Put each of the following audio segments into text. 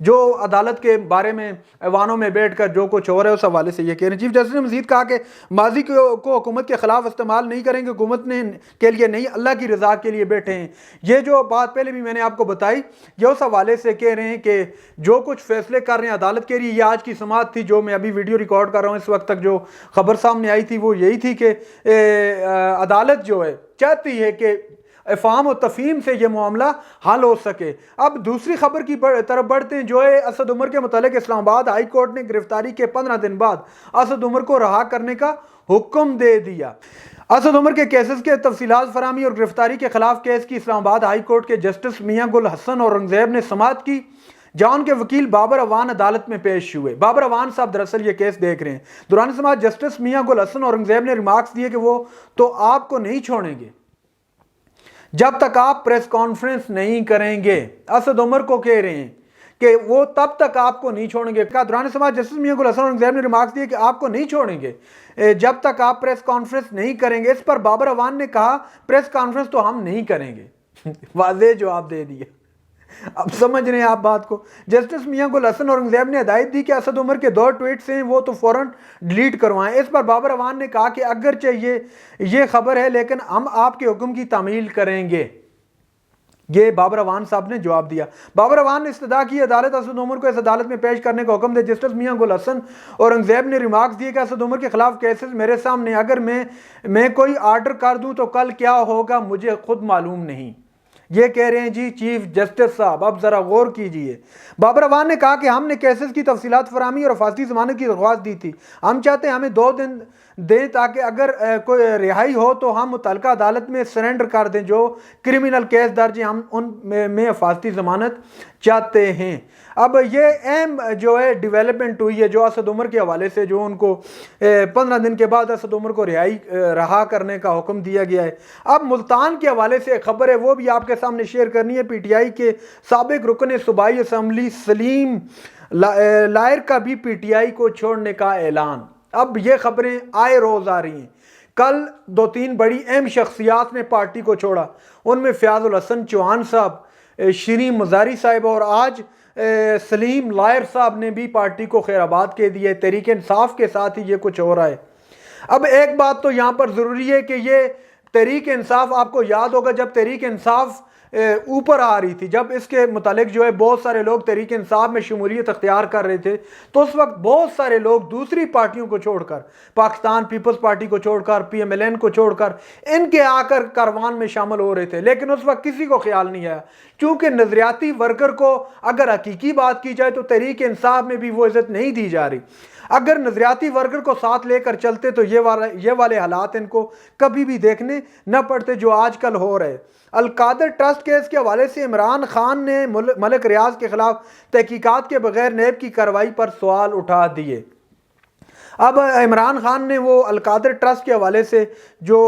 جو عدالت کے بارے میں ایوانوں میں بیٹھ کر جو کچھ ہو رہا ہے اس حوالے سے یہ کہہ رہے ہیں۔ چیف جسٹس نے مزید کہا کہ ماضی کو حکومت کے خلاف استعمال نہیں کریں گے، حکومت کے لیے نہیں، اللہ کی رضا کے لیے بیٹھے ہیں۔ یہ جو بات پہلے بھی میں نے آپ کو بتائی، یہ اس حوالے سے کہہ رہے ہیں کہ جو کچھ فیصلے کر رہے ہیں عدالت کے لیے، یہ آج کی سماعت تھی جو میں ابھی ویڈیو ریکارڈ کر رہا ہوں، اس وقت تک جو خبر سامنے آئی تھی وہ یہی تھی کہ عدالت جو ہے چاہتی ہے کہ افہام و تفہیم سے یہ معاملہ حل ہو سکے۔ اب دوسری خبر کی طرف بڑھتے ہیں، جو ہے اسد عمر کے متعلق اسلام آباد ہائی کورٹ نے گرفتاری کے 15 دن بعد اسد عمر کو رہا کرنے کا حکم دے دیا۔ اسد عمر کے کیسز کے تفصیلات فراہمی اور گرفتاری کے خلاف کیس کی اسلام آباد ہائی کورٹ کے جسٹس میاں گل حسن اورنگزیب نے سماعت کی، جہاں ان کے وکیل بابر اوان عدالت میں پیش ہوئے۔ بابر اوان صاحب دراصل یہ کیس دیکھ رہے ہیں۔ دوران سماعت جسٹس میاں گل حسن اورنگزیب نے ریمارکس دیے کہ وہ تو آپ کو نہیں چھوڑیں گے جب تک آپ پریس کانفرنس نہیں کریں گے۔ اسد عمر کو کہہ رہے ہیں کہ وہ تب تک آپ کو نہیں چھوڑیں گے۔ دوران سماعت جسٹس میاں گل حسن اورنگزیب نے ریمارکس دیے کہ آپ کو نہیں چھوڑیں گے جب تک آپ پریس کانفرنس نہیں کریں گے۔ اس پر بابر اوان نے کہا پریس کانفرنس تو ہم نہیں کریں گے۔ واضح جواب دے دیا۔ اب سمجھ رہے ہیں آپ بات کو۔ جسٹس میاں گل حسن اورنگزیب نے ہدایت دی کہ اسد عمر کے 2 ٹویٹس ہیں وہ تو فوراً ڈیلیٹ کروائیں۔ اس پر بابر اوان نے کہا کہ اگرچہ یہ خبر ہے لیکن ہم آپ کے حکم کی تعمیل کریں گے۔ یہ بابر اوان صاحب نے جواب دیا۔ بابر اوان نے استدعا کی عدالت اسد عمر کو اس عدالت میں پیش کرنے کا حکم دے۔ جسٹس میاں گل حسن اورنگزیب نے ریمارکس دیے کہ اسد عمر کے خلاف کیسز میرے سامنے، اگر میں کوئی آرڈر کر دوں تو کل کیا ہوگا مجھے خود معلوم نہیں۔ یہ کہہ رہے ہیں جی چیف جسٹس صاحب، اب ذرا غور کیجئے۔ بابر اوان نے کہا کہ ہم نے کیسز کی تفصیلات فراہمی اور حفاظتی ضمانت کی درخواست دی تھی، ہم چاہتے ہیں ہمیں 2 دن دیں تاکہ اگر کوئی رہائی ہو تو ہم متعلقہ عدالت میں سرنڈر کر دیں۔ جو کرمنل کیس درج ہیں ہم ان میں حفاظتی ضمانت چاہتے ہیں۔ اب یہ اہم جو ہے ڈیولپمنٹ ہوئی ہے جو اسد عمر کے حوالے سے، جو ان کو 15 دن کے بعد اسد عمر کو رہا کرنے کا حکم دیا گیا ہے۔ اب ملتان کے حوالے سے ایک خبر ہے وہ بھی آپ کے سامنے شیئر کرنی ہے۔ پی ٹی آئی کے سابق رکن صوبائی اسمبلی سلیم لائر کا بھی پی ٹی آئی کو چھوڑنے کا اعلان۔ اب یہ خبریں آئے روز آ رہی ہیں۔ کل 2-3 بڑی اہم شخصیات نے پارٹی کو چھوڑا، ان میں فیاض الحسن چوہان صاحب، شیریں مزاری صاحب، اور آج سلیم لائر صاحب نے بھی پارٹی کو خیر آباد کہہ دیا ہے۔ تحریک انصاف کے ساتھ ہی یہ کچھ ہو رہا ہے۔ اب ایک بات تو یہاں پر ضروری ہے کہ یہ تحریک انصاف، آپ کو یاد ہوگا جب تحریک انصاف اوپر آ رہی تھی، جب اس کے متعلق جو ہے بہت سارے لوگ تحریک انصاف میں شمولیت اختیار کر رہے تھے، تو اس وقت بہت سارے لوگ دوسری پارٹیوں کو چھوڑ کر، پاکستان پیپلز پارٹی کو چھوڑ کر، پی ایم ایل این کو چھوڑ کر، ان کے آ کر کاروان میں شامل ہو رہے تھے، لیکن اس وقت کسی کو خیال نہیں آیا، چونکہ نظریاتی ورکر کو اگر حقیقی بات کی جائے تو تحریک انصاف میں بھی وہ عزت نہیں دی جا رہی۔ اگر نظریاتی ورکر کو ساتھ لے کر چلتے تو یہ والے حالات ان کو کبھی بھی دیکھنے نہ پڑتے جو آج کل ہو رہے۔ القادر ٹرسٹ کیس کے حوالے سے عمران خان نے ملک ریاض کے خلاف تحقیقات کے بغیر نیب کی کارروائی پر سوال اٹھا دیے۔ اب عمران خان نے وہ القادر ٹرسٹ کے حوالے سے جو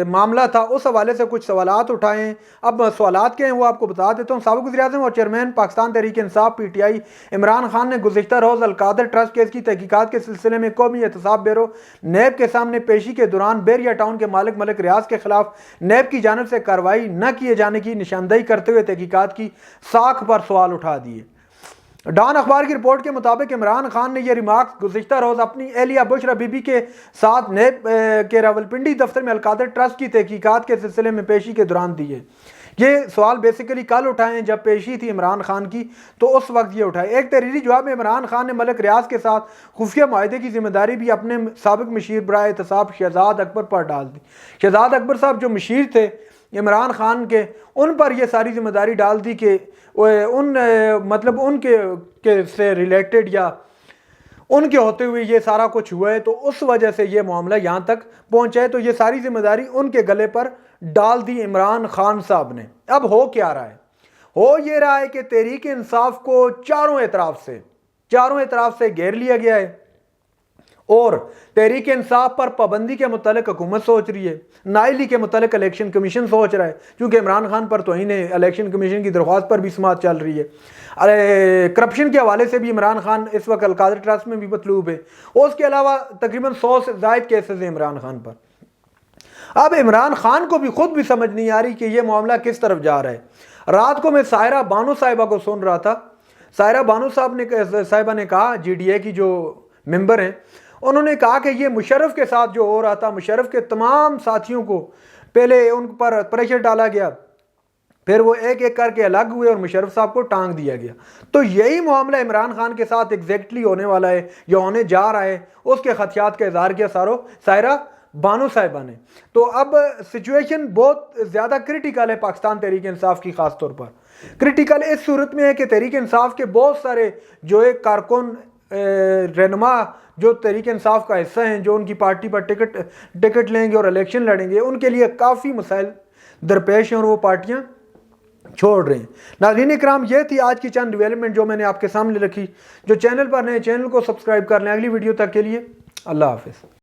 معاملہ تھا اس حوالے سے کچھ سوالات اٹھائے ہیں۔ اب سوالات کیا ہیں وہ آپ کو بتا دیتا ہوں۔ سابق وزیر اعظم اور chairman Pakistan Tehreek Insaf P T I Imran Khan نے گزشتہ روز القادر ٹرسٹ کیس کی تحقیقات کے سلسلے میں قومی احتساب بیورو نیب کے سامنے پیشی کے دوران بیریا ٹاؤن کے مالک ملک ریاض کے خلاف نیب کی جانب سے کارروائی نہ کیے جانے کی نشاندہی کرتے ہوئے تحقیقات کی ساکھ پر سوال اٹھا دیے۔ ڈان اخبار کی رپورٹ کے مطابق عمران خان نے یہ ریمارکس گزشتہ روز اپنی اہلیہ بشرا بی بی کے ساتھ نیب کے راولپنڈی دفتر میں القادر ٹرسٹ کی تحقیقات کے سلسلے میں پیشی کے دوران دیے۔ یہ سوال بیسیکلی کل اٹھائے ہیں جب پیشی تھی عمران خان کی، تو اس وقت یہ اٹھائے۔ ایک تحریری جواب میں عمران خان نے ملک ریاض کے ساتھ خفیہ معاہدے کی ذمہ داری بھی اپنے سابق مشیر برائے احتساب شہزاد اکبر پر ڈال دی۔ شہزاد اکبر صاحب جو مشیر تھے عمران خان کے، ان پر یہ ساری ذمہ داری ڈال دی کہ ان کے سے ریلیٹڈ یا ان کے ہوتے ہوئے یہ سارا کچھ ہوا ہے، تو اس وجہ سے یہ معاملہ یہاں تک پہنچا ہے، تو یہ ساری ذمہ داری ان کے گلے پر ڈال دی عمران خان صاحب نے۔ اب ہو کیا رہا ہے؟ ہو یہ رہا ہے کہ تحریک انصاف کو چاروں اطراف سے گھیر لیا گیا ہے، اور تحریک انصاف پر پابندی کے متعلق حکومت سوچ رہی ہے، نائلی کے متعلق الیکشن کمیشن سوچ رہا ہے، کیونکہ عمران خان پر توہین الیکشن کمیشن کی درخواست پر بھی سماعت چل رہی ہے۔ کرپشن کے حوالے سے بھی عمران خان اس وقت القادر ٹرسٹ میں بھی مطلوب ہے، اور اس کے علاوہ تقریباً 100 سے زائد کیسز ہیں عمران خان پر۔ اب عمران خان کو بھی خود بھی سمجھ نہیں آ رہی کہ یہ معاملہ کس طرف جا رہا ہے۔ رات کو میں سائرہ بانو صاحبہ کو سن رہا تھا، سائرہ بانو صاحبہ نے کہا، جی ڈی اے کی جو ممبر ہیں، انہوں نے کہا کہ یہ مشرف کے ساتھ جو ہو رہا تھا، مشرف کے تمام ساتھیوں کو پہلے ان پر پریشر ڈالا گیا، پھر وہ ایک ایک کر کے الگ ہوئے اور مشرف صاحب کو ٹانگ دیا گیا۔ تو یہی معاملہ عمران خان کے ساتھ ایگزیکٹلی ہونے والا ہے یا ہونے جا رہا ہے، اس کے خدشات کا اظہار کیا سائرہ بانو صاحبہ نے۔ تو اب سچویشن بہت زیادہ کریٹیکل ہے پاکستان تحریک انصاف کی، خاص طور پر کریٹیکل اس صورت میں ہے کہ تحریک انصاف کے بہت سارے جو ایک کارکن رہنما جو تحریک انصاف کا حصہ ہیں، جو ان کی پارٹی پر ٹکٹ لیں گے اور الیکشن لڑیں گے، ان کے لیے کافی مسائل درپیش ہیں اور وہ پارٹیاں چھوڑ رہے ہیں۔ ناظرین اکرام، یہ تھی آج کی چند ڈیولپمنٹ جو میں نے آپ کے سامنے رکھی۔ جو چینل پر نئے، چینل کو سبسکرائب کر لیں۔ اگلی ویڈیو تک کے لیے اللہ حافظ۔